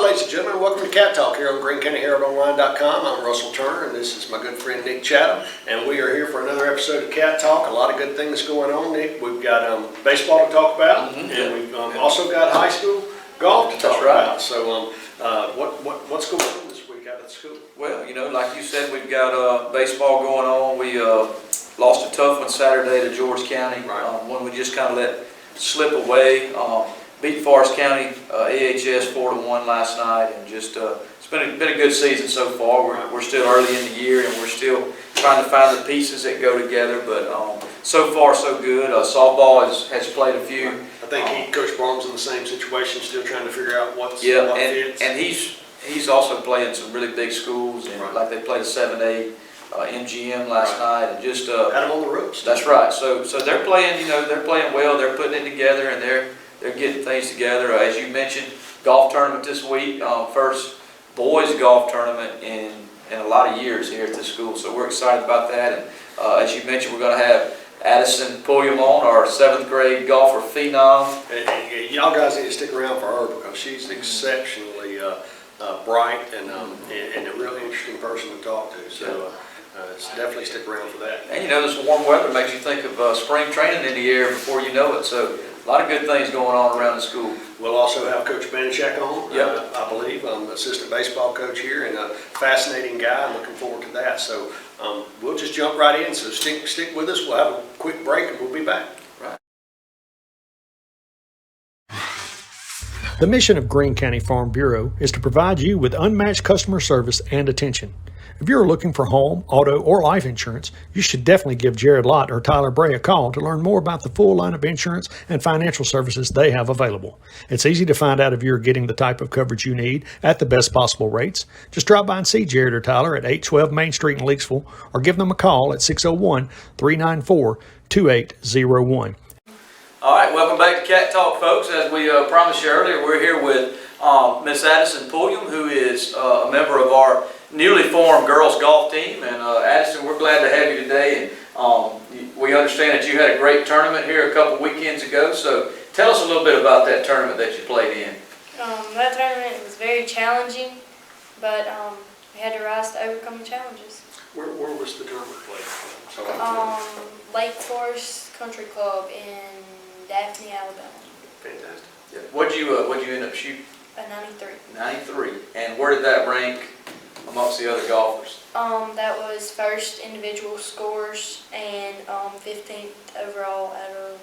ladies and gentlemen. Welcome to Cat Talk here on GreenCountyHeraldOnline.com. I'm Russell Turner, and this is my good friend Nick Chatham, and we are here for another episode of Cat Talk. A lot of good things going on, Nick. We've got baseball to talk about, and we've also got high school golf to talk about. So, what's going on this week out at school? Well, you know, like you said, we've got baseball going on. We lost a tough one Saturday to George County, one we just kind of let slip away. Beat Forest County AHS 4-1 last night, and just it's been a good season so far. We're still early in the year, and we're still trying to find the pieces that go together. But so far so good. Softball has played a few. I think Coach Barnes in the same situation, still trying to figure out what fits. And he's also playing some really big schools, and like they played a 7A MGM last night, and just had them on the ropes. That's right. So they're playing. You know, they're playing well. They're putting it together, and they're getting things together. As you mentioned, golf tournament this week, first boys golf tournament in a lot of years here at this school. So we're excited about that. And as you mentioned, we're going to have Addison Pulliam on, our 7th grade golfer phenom. And y'all guys need to stick around for her because she's exceptionally bright and a really interesting person to talk to. So definitely stick around for that. And you know, this warm weather makes you think of spring training in the air before you know it. So a lot of good things going on around the school. We'll also have Coach Banashak on, I believe, assistant baseball coach here, and a fascinating guy. Looking forward to that. So we'll just jump right in. So stick with us. We'll have a quick break, and we'll be back. Right. The mission of Greene County Farm Bureau is to provide you with unmatched customer service and attention. If you're looking for home, auto, or life insurance, you should definitely give Jared Lott or Tyler Bray a call to learn more about the full line of insurance and financial services they have available. It's easy to find out if you're getting the type of coverage you need at the best possible rates. Just drop by and see Jared or Tyler at 812 Main Street in Leakesville, or give them a call at 601-394-2801. All right, welcome back to Cat Talk, folks. As we promised you earlier, we're here with Miss Addison Pulliam, who is a member of our newly formed girls golf team. And Addison, we're glad to have you today. And we understand that you had a great tournament here a couple weekends ago. So tell us a little bit about that tournament that you played in. That tournament was very challenging, but we had to rise to overcome the challenges. Where was the tournament played? Lake Forest Country Club in Daphne, Alabama. Fantastic. Yeah. What'd you end up shooting? A 93. 93. And where did that rank amongst the other golfers? That was first individual scores and 15th overall out of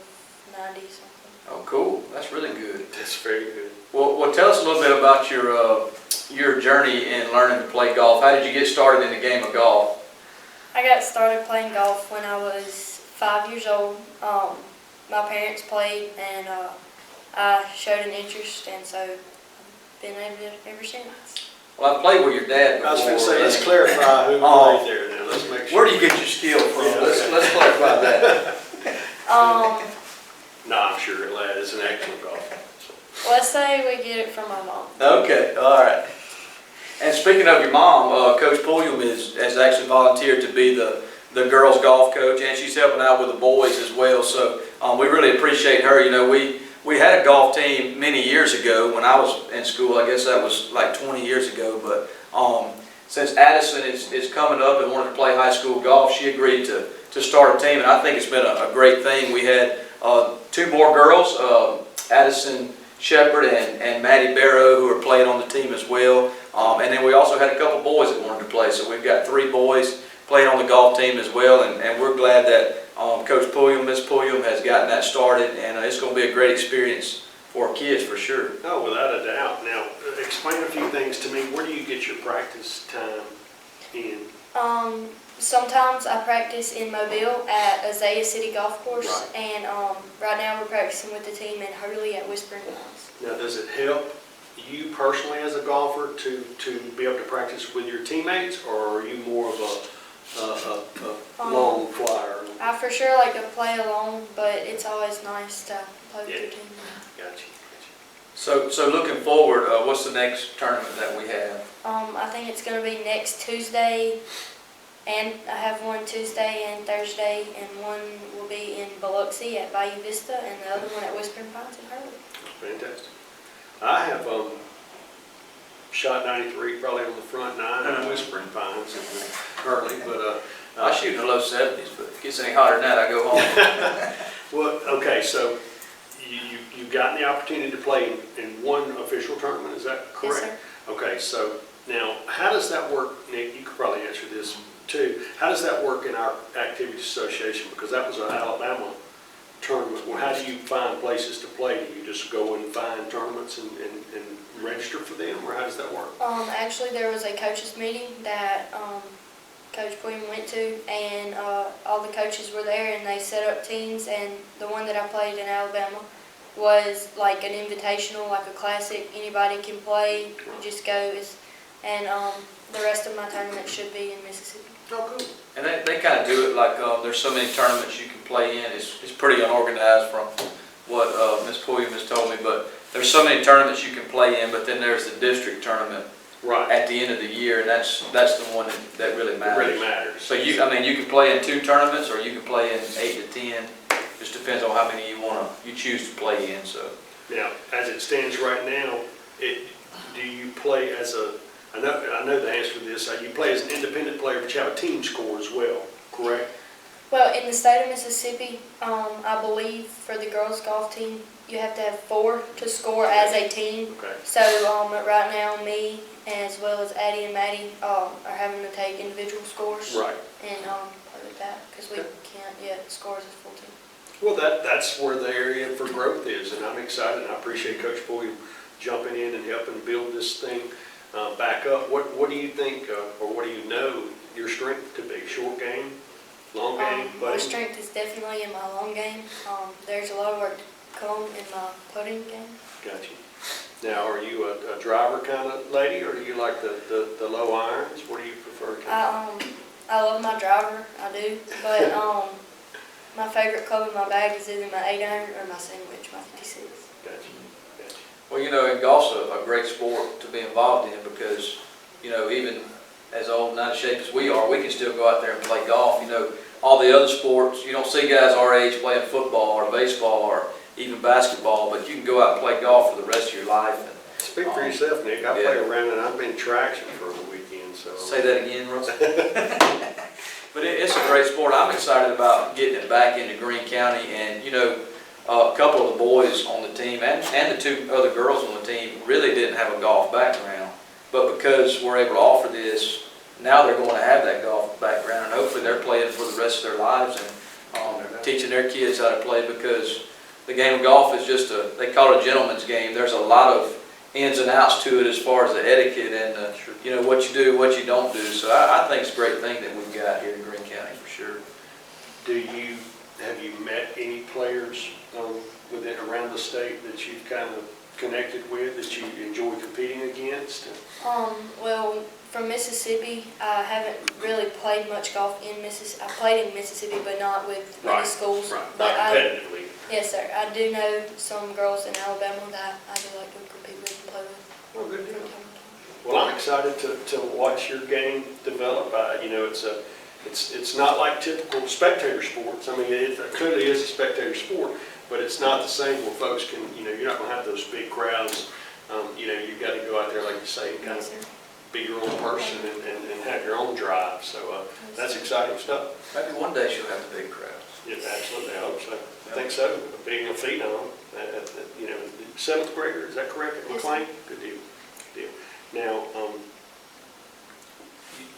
90 something. Oh, cool. That's really good. That's very good. Well, tell us a little bit about your journey in learning to play golf. How did you get started in the game of golf? I got started playing golf when I was 5 years old. My parents played, and I showed an interest, and so I've been able to ever since. Well, I played with your dad before. I was going to say, let's clarify who played there now. Let's make sure. Where do you get your skill from? Yeah, let's clarify that. No, I'm sure Lad is an excellent golfer. Let's say we get it from my mom. Okay, all right. And speaking of your mom, Coach Pulliam has actually volunteered to be the girls golf coach, and she's helping out with the boys as well. So we really appreciate her. You know, we had a golf team many years ago when I was in school. I guess that was like 20 years ago. But since Addison is coming up and wanted to play high school golf, she agreed to start a team, and I think it's been a great thing. We had 2 more girls, Addison Shepard and Maddie Barrow, who are playing on the team as well. And then we also had a couple boys that wanted to play. So we've got 3 boys playing on the golf team as well, and we're glad that Coach Pulliam, Miss Pulliam, has gotten that started, and it's going to be a great experience for our kids for sure. Oh, without a doubt. Now, explain a few things to me. Where do you get your practice time in? Sometimes I practice in Mobile at Isaiah City Golf Course, and right now we're practicing with the team in Hurley at Whispering Pines. Now, does it help you personally as a golfer to be able to practice with your teammates, or are you more of a long flyer? I for sure like to play alone, but it's always nice to play with your team. Gotcha. So looking forward, what's the next tournament that we have? I think it's going to be next Tuesday, and I have one Tuesday and Thursday, and one will be in Biloxi at Bayou Vista, and the other one at Whispering Pines in Hurley. Fantastic. I have shot 93 probably on the front nine. I'm whispering pines early, but I shoot in the low 70s, but if it gets any hotter than that, I go home. well, okay, so you've gotten the opportunity to play in one official tournament, is that correct? Yes, sir. Okay, so now how does that work, Nick? You could probably answer this too. How does that work in our activities association? Because that was an Alabama tournament. Well, how do you find places to play? Do you just go and find tournaments and register for them, or how does that work? Actually, there was a coaches meeting that Coach Pulliam went to, and all the coaches were there, and they set up teams. And the one that I played in Alabama was like an invitational, like a classic. Anybody can play. You just go. And the rest of my tournament should be in Mississippi. Oh, cool. And they kind of do it like there's so many tournaments you can play in. It's pretty unorganized from what Ms. Pulliam has told me, but there's so many tournaments you can play in, but then there's the district tournament Right. at the end of the year, and that's the one that really It matters. really matters. So you can play in 2 tournaments, or you can play in 8 to 10. Just depends on how many you choose to play in. So Now, as it stands right now, do you play as I know the answer to this, you play as an independent player, but you have a team score as well, correct? Well, in the state of Mississippi, I believe for the girls golf team, you have to have 4 to score as a team. Okay. So right now, me as well as Addie and Maddie are having to take individual scores Right. and play with that because we Okay. can't yet score as a full team. Well, that's where the area for growth is, and I'm excited, and I appreciate Coach Pulliam jumping in and helping build this thing back up. What do you think, or what do you know your strength to be? Short game, long game, My putting? strength is definitely in my long game. There's a lot of work to come in my putting game. Got you. Now, are you a driver kind of lady, or do you like the low irons? What do you prefer? I love my driver, I do, but my favorite club in my bag is either my 8-iron or my sandwich, my 56. Got you. well, in golf's a great sport to be involved in because even as old and out of shape as we are, we can still go out there and play golf. All the other sports, you don't see guys our age playing football or baseball or even basketball, but you can go out and play golf for the rest of your life. And, Speak for yourself, Nick. I play around, and I've been traction for a weekend. So say that again, Russell. But it's a great sport. I'm excited about getting it back into Greene County, and a couple of the boys on the team and the 2 other girls on the team really didn't have a golf background, but because we're able to offer this, now they're going to have that golf background, and hopefully they're playing for the rest of their lives and teaching their kids how to play, because the game of golf is they call it a gentleman's game. There's a lot of ins and outs to it as far as the etiquette and what you do, what you don't do. So I think it's a great thing that we've got here in Greene County for sure. Have you met any players around the state that you've kind of connected with, that you enjoy competing against? Well, from Mississippi, I haven't really played much golf in Mississippi. I played in Mississippi, but not with many schools. Right, But not competitively. yes, sir. I do know some girls in Alabama that I do like to compete with and play with. Oh, good deal. Well, I'm excited to watch your game develop. It's not like typical spectator sports. I mean, it clearly is a spectator sport, but it's not the same where folks can, you're not going to have those big crowds. You've got to go out there, like you say, and kind of be your own person and have your own drive. So that's exciting stuff. Maybe one day she'll have the big crowds. Yeah, absolutely. I hope so. I think so. Being a phenom, 7th grader, is that correct at Yes, McLean? Good deal. Good deal. Now,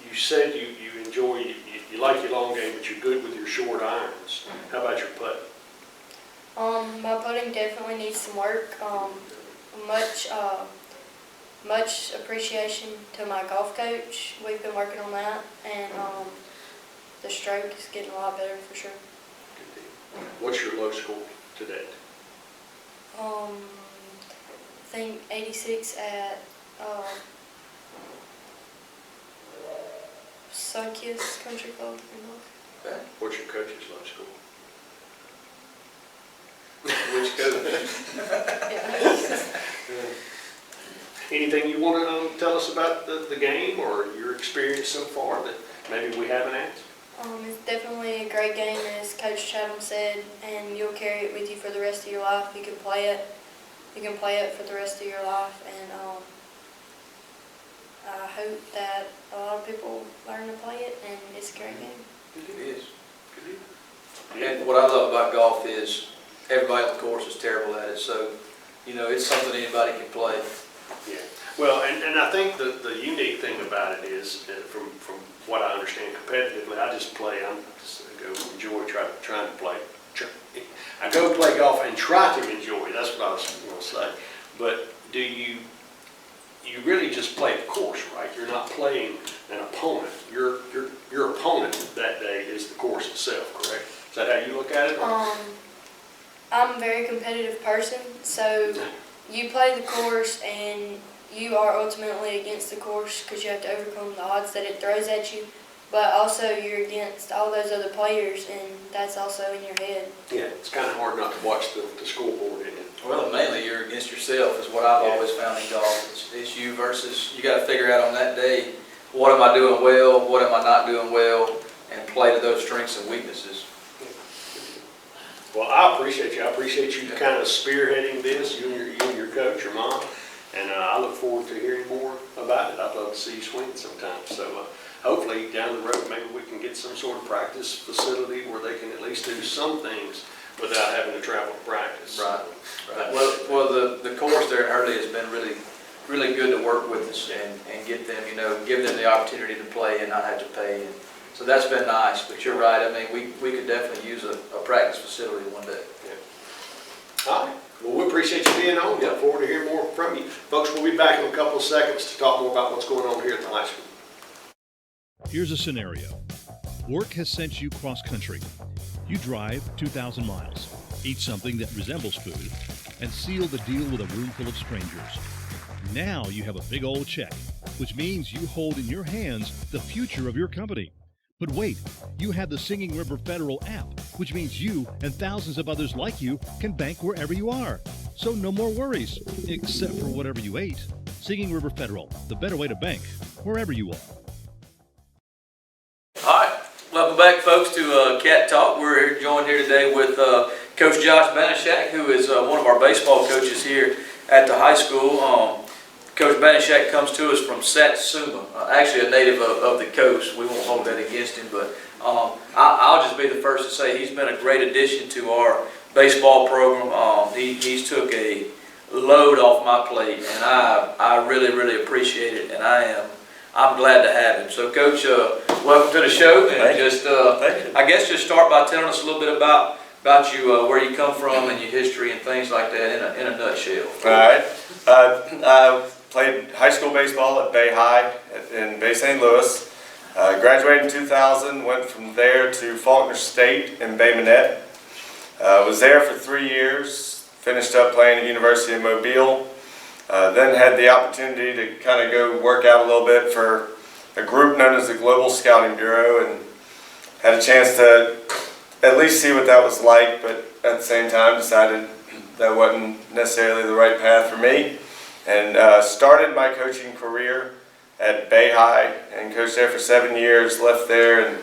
you said you enjoy, you like your long game, but you're good with your short irons. How about your putt? My putting definitely needs some work. Much appreciation to my golf coach. We've been working on that, and the stroke is getting a lot better for sure. Good deal. What's your low score to date? I think 86 at Sunkiss Country Club in North. Okay. What's your coach's low score? Which coach? Anything you want to tell us about the game or your experience so far that maybe we haven't asked? It's definitely a great game, as Coach Chatham said, and you'll carry it with you for the rest of your life. You can play it. You can play it for the rest of your life, and I hope that a lot of people learn to play it, and it's a great game. It is. And what I love about golf is everybody on the course is terrible at it, so, you know, it's something anybody can play. Yeah. Well, and I think the unique thing about it is, from what I understand competitively, I just play. I go enjoy trying to play. I go play golf and try to enjoy. That's what I was going to say. But do you really just play the course, right? You're not playing an opponent. Your opponent that day is the course itself, correct? Is that how you look at it? I'm a very competitive person, so you play the course and you are ultimately against the course because you have to overcome the odds that it throws at you, but also you're against all those other players, and that's also in your head. Yeah, it's kind of hard not to watch the scoreboard, isn't it? Well, mainly you're against yourself is what I've always found in golf. It's you versus, you got to figure out on that day, what am I doing well, what am I not doing well, and play to those strengths and weaknesses. Well, I appreciate you. I appreciate you kind of spearheading this, you and your coach, your mom, and I look forward to hearing more about it. I'd love to see you swing sometime. So hopefully down the road, maybe we can get some sort of practice facility where they can at least do some things without having to travel to practice. Right. Right. Well, the course there in Hurley has been really good to work with us and get them, you know, give them the opportunity to play and not have to pay. And so that's been nice, but you're right. I mean, we could definitely use a practice facility one day. Yeah. All right. Well, we appreciate you being on. Look forward to hearing more from you. Folks, we'll be back in a couple of seconds to talk more about what's going on here at the high school. Here's a scenario. Work has sent you cross-country. You drive 2,000 miles, eat something that resembles food, and seal the deal with a room full of strangers. Now you have a big old check, which means you hold in your hands the future of your company. But wait, you have the Singing River Federal app, which means you and thousands of others like you can bank wherever you are. So no more worries, except for whatever you ate. Singing River Federal, the better way to bank, wherever you are. All right, welcome back, folks, to Cat Talk. We're joined here today with Coach Josh Banashak, who is one of our baseball coaches here at the high school. Coach Banashak comes to us from Satsuma, actually a native of the coast. We won't hold that against him, but I'll just be the first to say he's been a great addition to our baseball program. He's took a load off my plate, and I really appreciate it, and I'm glad to have him. So, Coach, welcome to the show, and Thank you. Thank you. I guess just start by telling us a little bit about you, where you come from, and your history, and things like that in a nutshell. All right. I played high school baseball at Bay High in Bay St. Louis. Graduated in 2000, went from there to Faulkner State in Bay Minette. Was there for 3 years, finished up playing at University of Mobile. Then had the opportunity to kind of go work out a little bit for a group known as the Global Scouting Bureau, and had a chance to at least see what that was like, but at the same time decided that wasn't necessarily the right path for me. And started my coaching career at Bay High and coached there for 7 years, left there and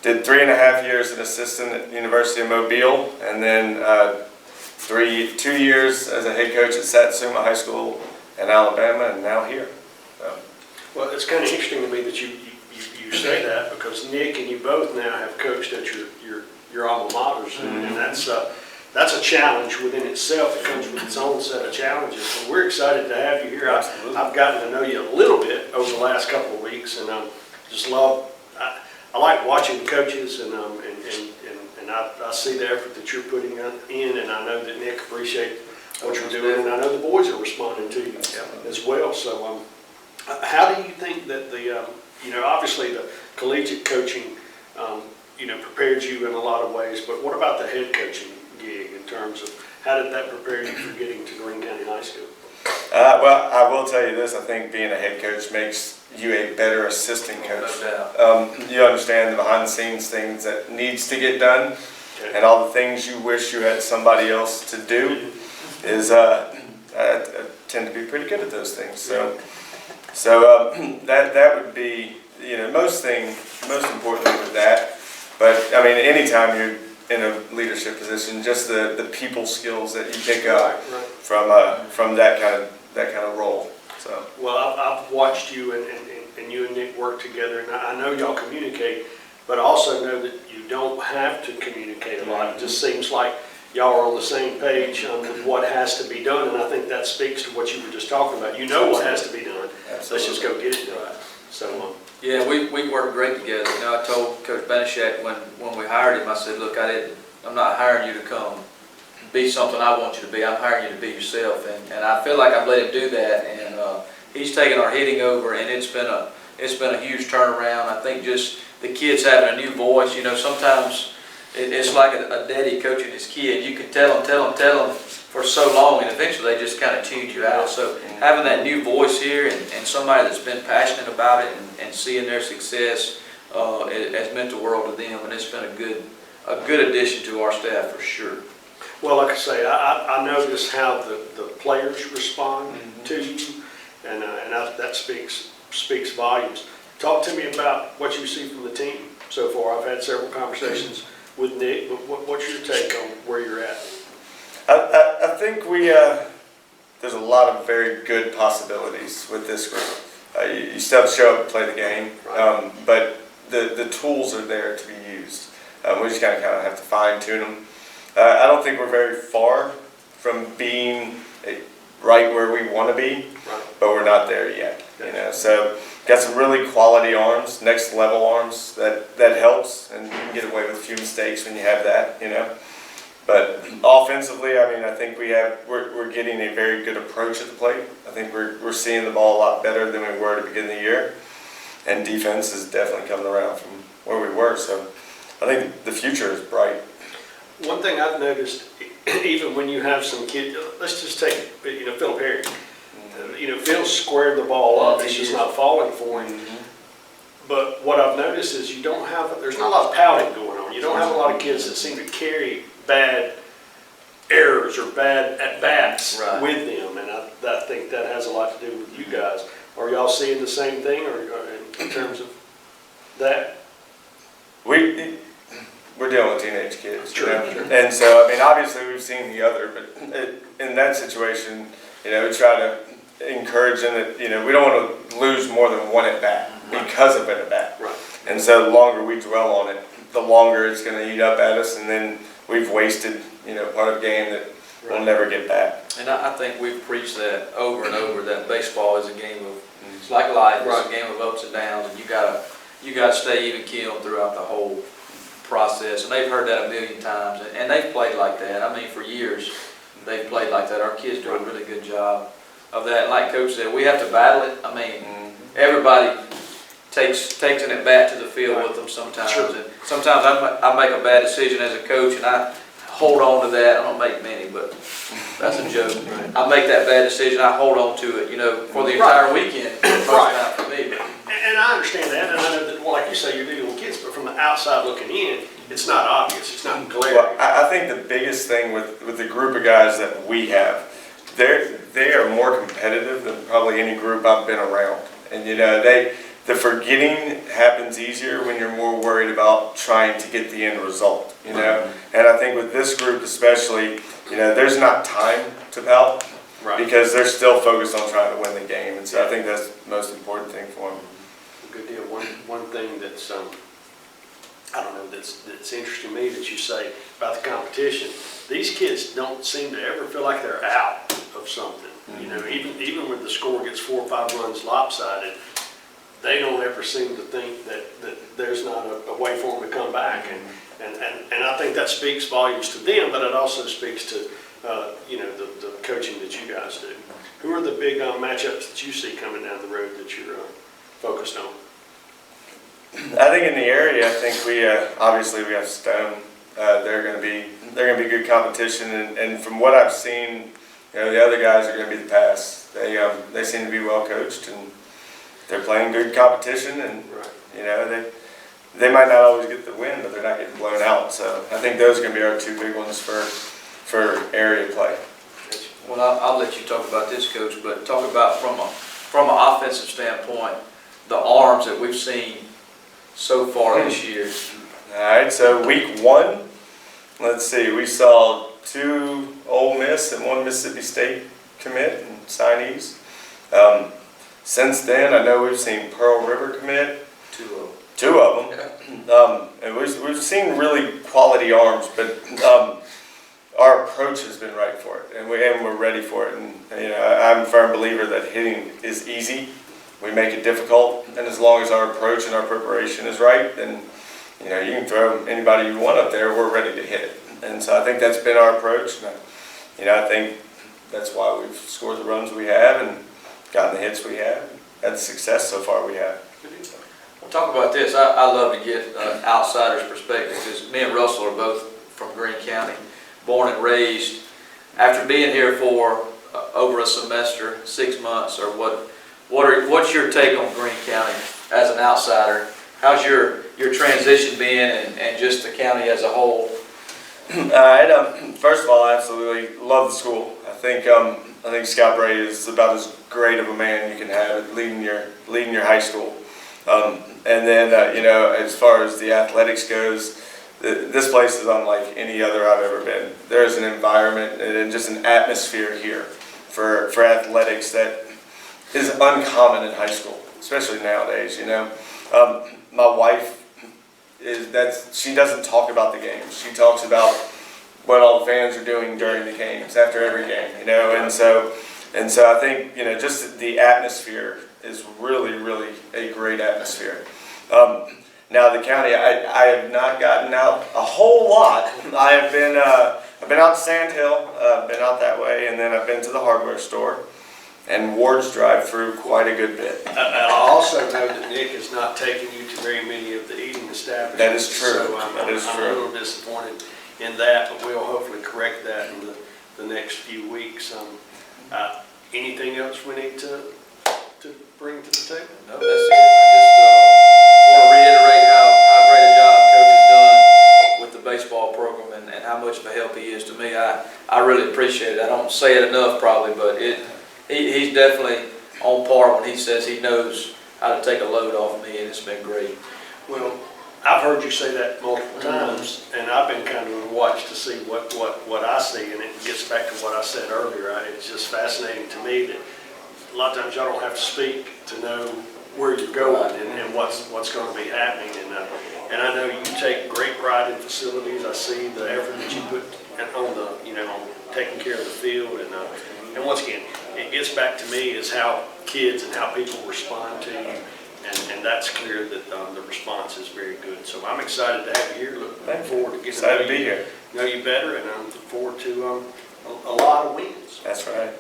did 3.5 years as an assistant at the University of Mobile, and then 2 years as a head coach at Satsuma High School in Alabama, and now here. So. Well, it's kind of interesting to me that you say that, because Nick and you both now have coached at your alma maters, and that's a challenge within itself. It comes with its own set of challenges. So we're excited to have you here. I've gotten to know you a little bit over the last couple of weeks, and just love. I like watching the coaches, and I see the effort that you're putting in, and I know that Nick appreciates what you're doing, and I know the boys are responding to you as well. So, how do you think that obviously the collegiate coaching, prepared you in a lot of ways, but what about the head coaching gig in terms of how did that prepare you for getting to Greene County High School? Well, I will tell you this. I think being a head coach makes you a better assistant coach. No doubt. You understand the behind-the-scenes things that needs to get done, and all the things you wish you had somebody else to do. I tend to be pretty good at those things. So that would be most importantly with that. But I mean, anytime you're in a leadership position, just the people skills that you pick up from that kind of role. So. Well, I've watched you and you and Nick work together, and I know y'all communicate, but I also know that you don't have to communicate a lot. It just seems like y'all are on the same page with what has to be done, and I think that speaks to what you were just talking about. You know what has to be done. Let's just go get it done. So, Yeah, we work great together. You know, I told Coach Banashak when we hired him, I said, look, I'm not hiring you to come be something I want you to be. I'm hiring you to be yourself, and I feel like I've let him do that, and he's taken our hitting over, and it's been a huge turnaround. I think just the kids having a new voice. You know, sometimes it's like a daddy coaching his kid. You can tell them for so long, and eventually they just kind of tuned you out. So having that new voice here and somebody that's been passionate about it and seeing their success has meant the world to them, and it's been a good addition to our staff for sure. well, like I say, I notice how the players respond to you, and that speaks volumes. Talk to me about what you see from the team so far. I've had several conversations with Nick, but what's your take on where you're at? I think there's a lot of very good possibilities with this group. You still have to show up and play the game, but the tools are there to be used. We just kind of have to fine tune them. I don't think we're very far from being right where we want to be, but we're not there yet. You know, so got some really quality arms, next level arms that helps, and you can get away with a few mistakes when you have that. You know. But offensively, I mean, I think we're getting a very good approach at the plate. I think we're seeing the ball a lot better than we were at the beginning of the year, and defense is definitely coming around from where we were. So I think the future is bright. One thing I've noticed, even when you have some kids, let's just take Phil Perry. Phil squared the ball up; it's just not falling for him. But what I've noticed is there's not a lot of pouting going on. You don't have a lot of kids that seem to carry bad errors or bad at-bats with them, and I think that has a lot to do with you guys. Are y'all seeing the same thing, or in terms of that? We're dealing with teenage kids, Sure. And so, I mean, obviously we've seen the other, but in that situation, we try to encourage them that, we don't want to lose more than one at-bat because of an at-bat. Right. And so the longer we dwell on it, the longer it's going to eat up at us, and then we've wasted, part of the game that we'll never get back. And I think we've preached that over and over, that baseball is a game of, it's like life, it's a game of ups and downs, and you gotta stay even keeled throughout the whole process. And they've heard that a million times, and they've played like that. I mean, for years, they've played like that. Our kids do a really good job of that. And like Coach said, we have to battle it. I mean, everybody takes an at-bat to the field with them sometimes. And sometimes I make a bad decision as a coach, and I hold on to that. I don't make many, but that's a joke. I make that bad decision. I hold on to it, for the entire weekend. Most time for me. And I understand that, and I know that, like you say, you're dealing with kids, but from the outside looking in, it's not obvious. It's not glaring. Well, I think the biggest thing with the group of guys that we have, they are more competitive than probably any group I've been around. And the forgetting happens easier when you're more worried about trying to get the end result. And I think with this group especially, there's not time to pout because they're still focused on trying to win the game. And so I think that's the most important thing for them. Good deal. One thing that's I don't know that's interesting to me that you say about the competition. These kids don't seem to ever feel like they're out of something. Even when the score gets 4 or 5 runs lopsided, they don't ever seem to think that there's not a way for them to come back. And I think that speaks volumes to them, but it also speaks to the coaching that you guys do. Who are the big matchups that you see coming down the road that you're focused on? I think in the area, I think we obviously we have Stone. They're going to be good competition, and from what I've seen, the other guys are going to be the pass. They seem to be well coached, and they're playing good competition, and they might not always get the win, but they're not getting blown out. So I think those are going to be our 2 big ones for area play. Well, I'll let you talk about this, Coach, but talk about from an offensive standpoint, the arms that we've seen so far this year. All right, so week 1, let's see, we saw 2 Ole Miss and 1 Mississippi State commit and signees. Since then, I know we've seen Pearl River commit, two of them. And we've seen really quality arms, but our approach has been right for it, and we're ready for it. And I'm a firm believer that hitting is easy. We make it difficult, and as long as our approach and our preparation is right, then you can throw anybody you want up there. We're ready to hit it. And so I think that's been our approach. And I think that's why we've scored the runs we have and gotten the hits we have, had the success so far we have. We'll talk about this. I love to get an outsider's perspective because me and Russell are both from Greene County, born and raised. After being here for over a semester, 6 months, or what's your take on Greene County as an outsider? How's your transition been and just the county as a whole? First of all, I absolutely love the school. I think Scott Bray is about as great of a man you can have at leading your high school. And then as far as the athletics goes, this place is unlike any other I've ever been. There's an environment and just an atmosphere here for athletics that is uncommon in high school, especially nowadays. My wife she doesn't talk about the games. She talks about what all the fans are doing during the games, after every game, and so I think, just the atmosphere is really, really a great atmosphere. Now the county, I have not gotten out a whole lot. I've been out to Sand Hill, been out that way, and then I've been to the hardware store. And Ward's drive through quite a good bit. I also know that Nick is not taking you to very many of the eating establishments. That is true. So I'm a little disappointed in that, but we'll hopefully correct that in the next few weeks. Anything else we need to bring to the table? No, that's it. I just want to reiterate how great a job Coach has done with the baseball program and how much of a help he is to me. I really appreciate it. I don't say it enough probably, but he's definitely on par when he says he knows how to take a load off me, and it's been great. Well, I've heard you say that multiple times, and I've been kind of on watch to see what I see, and it gets back to what I said earlier. It's just fascinating to me that a lot of times y'all don't have to speak to know where you're going and what's going to be happening. And I know you take great pride in facilities. I see the effort that you put on on taking care of the field, and once again, it gets back to me is how kids and how people respond to you, and that's clear that the response is very good. So I'm excited to have you here. Looking forward to getting Excited to be here. Know you better, and I'm looking forward to a lot of wins. That's right.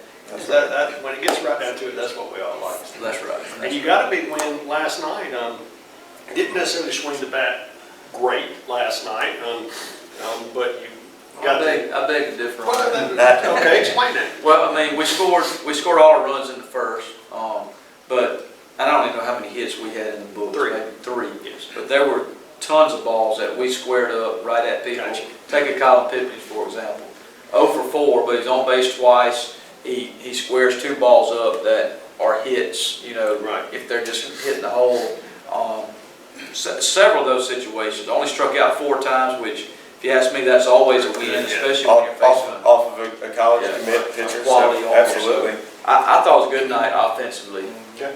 That when it gets right down to it, that's what we all like. That's right. And you got a big win last night. Didn't necessarily swing the bat great last night, but you got I beg to differ. okay, explain that. Well, I mean, we scored all our runs in the first, but I don't even know how many hits we had in the book. Three. Yes. But there were tons of balls that we squared up right at people. Gotcha. Take a Colin Pippins, for example. 0 for 4, but he's on base twice. He squares 2 balls up that are hits, Right. if they're just hitting the hole. Several of those situations. Only struck out 4 times, which, if you ask me, that's always a win, especially when you're facing off of a college commit pitcher. quality So, arm. absolutely. So I thought it was a good night offensively. Okay.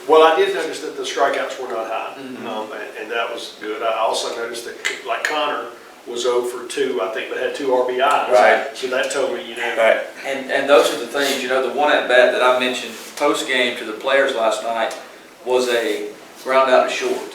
Well, I did notice that the strikeouts were not high, and that was good. I also noticed that, like Connor was 0 for 2, I think, but had 2 RBIs. Right. So that told me, Right. And those are the things, the one at bat that I mentioned post-game to the players last night was a ground out to short.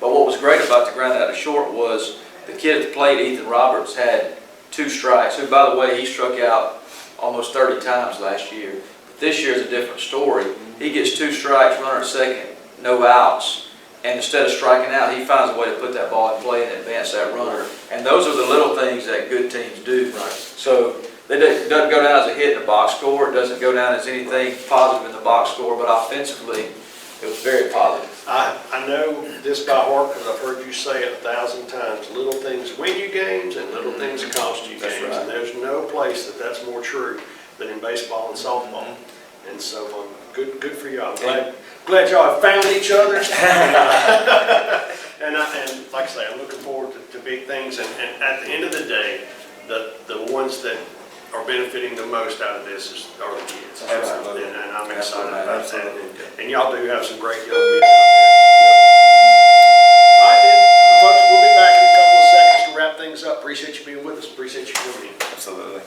But what was great about the ground out to short was the kid at the plate, Ethan Roberts, had 2 strikes, who, by the way, he struck out almost 30 times last year. But this year is a different story. He gets 2 strikes, runner at second, no outs. And instead of striking out, he finds a way to put that ball in play and advance that runner. And those are the little things that good teams do. Right. So it doesn't go down as a hit in the box score. It doesn't go down as anything positive in the box score. But offensively, it was very positive. I know this by heart because I've heard you say it 1,000 times. Little things win you games and little things cost you That's games. right. And there's no place that's more true than in baseball and softball. And so good for y'all. Glad y'all have found each other. and like I say, I'm looking forward to big things. And at the end of the day, the ones that are benefiting the most out of this are the kids. Absolutely. And I'm excited about that. Absolutely. And y'all do have some great young men out there. All right, then, folks, we'll be back in a couple of seconds to wrap things up. Appreciate you being with us. Appreciate you coming in. Absolutely.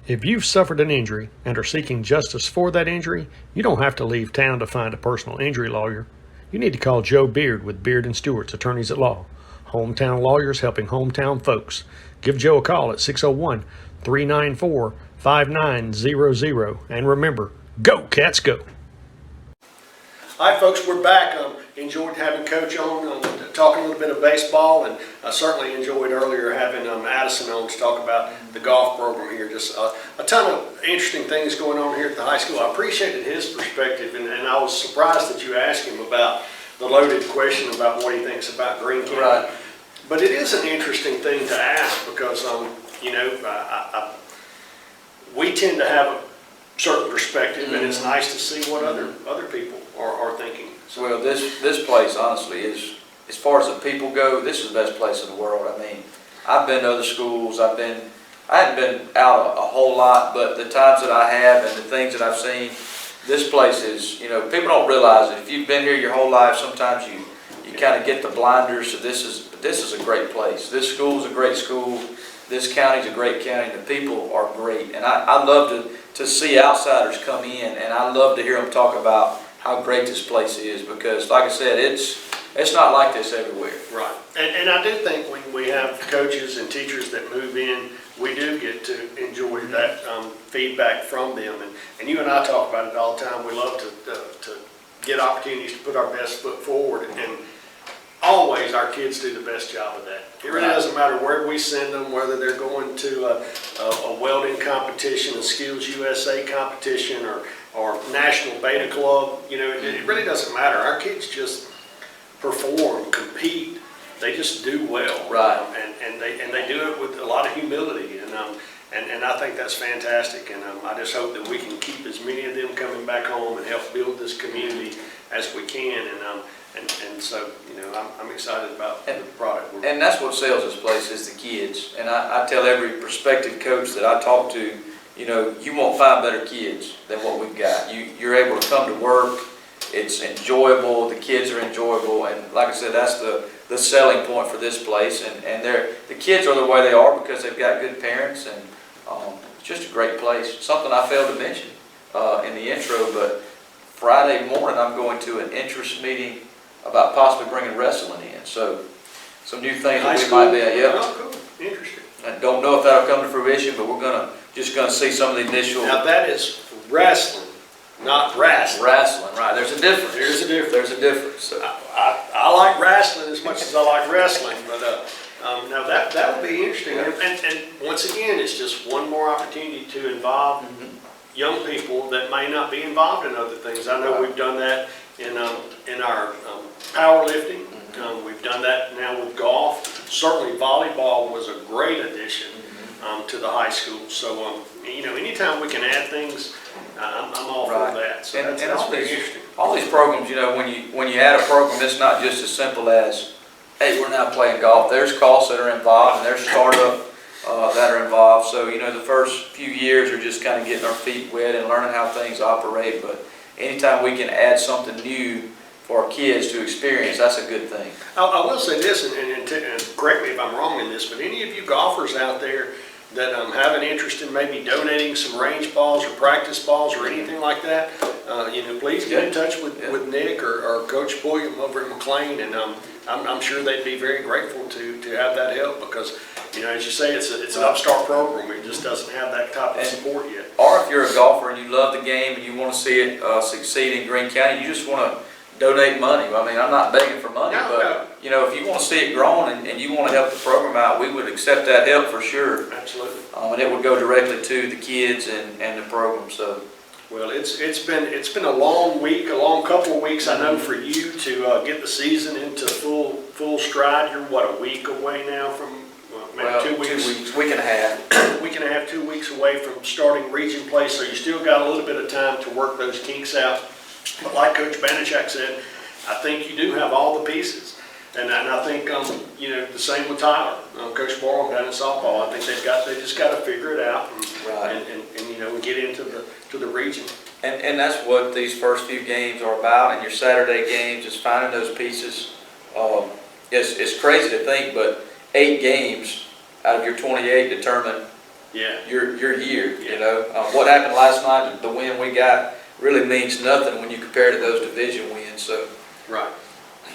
If you've suffered an injury and are seeking justice for that injury, you don't have to leave town to find a personal injury lawyer. You need to call Joe Beard with Beard & Stewart's Attorneys at Law. Hometown lawyers helping hometown folks. Give Joe a call at 601-394-5900. And remember, go Cats go! All right, folks, we're back. Enjoyed having Coach on, talking a little bit of baseball, and I certainly enjoyed earlier having Addison on to talk about the golf program here. Just a ton of interesting things going on here at the high school. I appreciated his perspective, and I was surprised that you asked him about the loaded question about what he thinks about Green County. Right. But it is an interesting thing to ask because, we tend to have a certain perspective, and it's nice to see what other people are thinking. Well, this place honestly is, as far as the people go, this is the best place in the world. I mean, I've been to other schools. I hadn't been out a whole lot, but the times that I have and the things that I've seen, this place is, people don't realize it. If you've been here your whole life, sometimes you kind of get the blinders. So this is a great place. This school is a great school. This county's a great county. The people are great, and I love to see outsiders come in, and I love to hear them talk about how great this place is, because like I said, it's not like this everywhere. Right. And I do think when we have coaches and teachers that move in, we do get to enjoy that feedback from them. And you and I talk about it all the time. We love to get opportunities to put our best foot forward. And always our kids do the best job of that. It really doesn't matter where we send them, whether they're going to a welding competition, a Skills USA competition, or National Beta Club. It really doesn't matter. Our kids just perform, compete. They just do well. Right. And they do it with a lot of humility. And I think that's fantastic. And I just hope that we can keep as many of them coming back home and help build this community as we can. And so, I'm excited about the product. And that's what sells this place is the kids. And I tell every prospective coach that I talk to, you won't find better kids than what we've got. You're able to come to work. It's enjoyable. The kids are enjoyable. And like I said, that's the selling point for this place. And the kids are the way they are because they've got good parents. And it's just a great place. Something I failed to mention in the intro, but Friday morning I'm going to an interest meeting about possibly bringing wrestling in. So some new things that we might be at. Oh, cool. Interesting. I don't know if that'll come to fruition, but we're just gonna see some of the initial. Now that is wrestling, not wrestling. Wrestling, right? There's a difference. There's a difference. There's a difference. So. I like wrestling as much as I like wrestling, but now that would be interesting. And once again, it's just one more opportunity to involve young people that may not be involved in other things. I know we've done that in our powerlifting. We've done that now with golf. Certainly volleyball was a great addition to the high school. So, anytime we can add things, I'm all for that. So and that's very interesting. All these programs, when you add a program, it's not just as simple as, hey, we're now playing golf. There's costs that are involved, and there's startup that are involved. So, the first few years are just kind of getting our feet wet and learning how things operate. But anytime we can add something new for our kids to experience, that's a good thing. I will say this, and correct me if I'm wrong in this, but any of you golfers out there that have an interest in maybe donating some range balls or practice balls or anything like that, please get in touch with Nick or Coach Pulliam over at McLean, and I'm sure they'd be very grateful to have that help because, as you say, it's an upstart program. It just doesn't have that type of support yet. Or if you're a golfer and you love the game and you want to see it succeed in Greene County, you just want to donate money. I mean, I'm not begging for money, but if you want to see it grown and you want to help the program out, we would accept that help for sure. Absolutely. And it would go directly to the kids and the program. So, well, it's been a long week, a long couple of weeks. I know for you to get the season into full stride. You're a week away now from maybe 2 weeks. 2 weeks, week and a half. Week and a half, 2 weeks away from starting region play. So you still got a little bit of time to work those kinks out. But like Coach Banashak said, I think you do have all the pieces. And I think, you know, the same with Tyler, Coach Barlow down in softball. I think they just got to figure it out Right. and you know, get into the region. And that's what these first few games are about, and your Saturday games is finding those pieces. It's crazy to think, but 8 games out of your 28 determine your year. You know, what happened last night, the win we got, really means nothing when you compare to those division wins. So Right.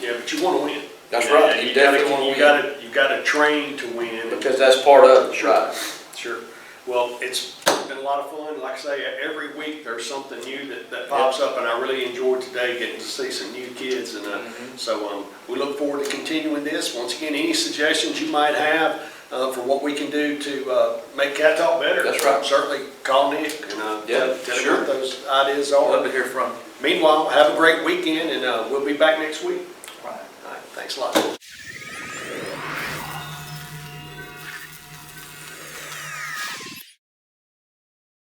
Yeah, but you want to win. that's You know, right. You definitely want to win You got to train to win. because that's part of it. Sure. Right. Sure. Well, it's been a lot of fun. Like I say, every week there's something new that pops up, and I really enjoyed today getting to see some new kids. And so we look forward to continuing this. Once again, any suggestions you might have for what we can do to make Cat Talk better, That's right. certainly call Nick and tell him sure. what those ideas I'd are. love to hear from you. Meanwhile, have a great weekend, and we'll be back next week. Right. All right, thanks a lot.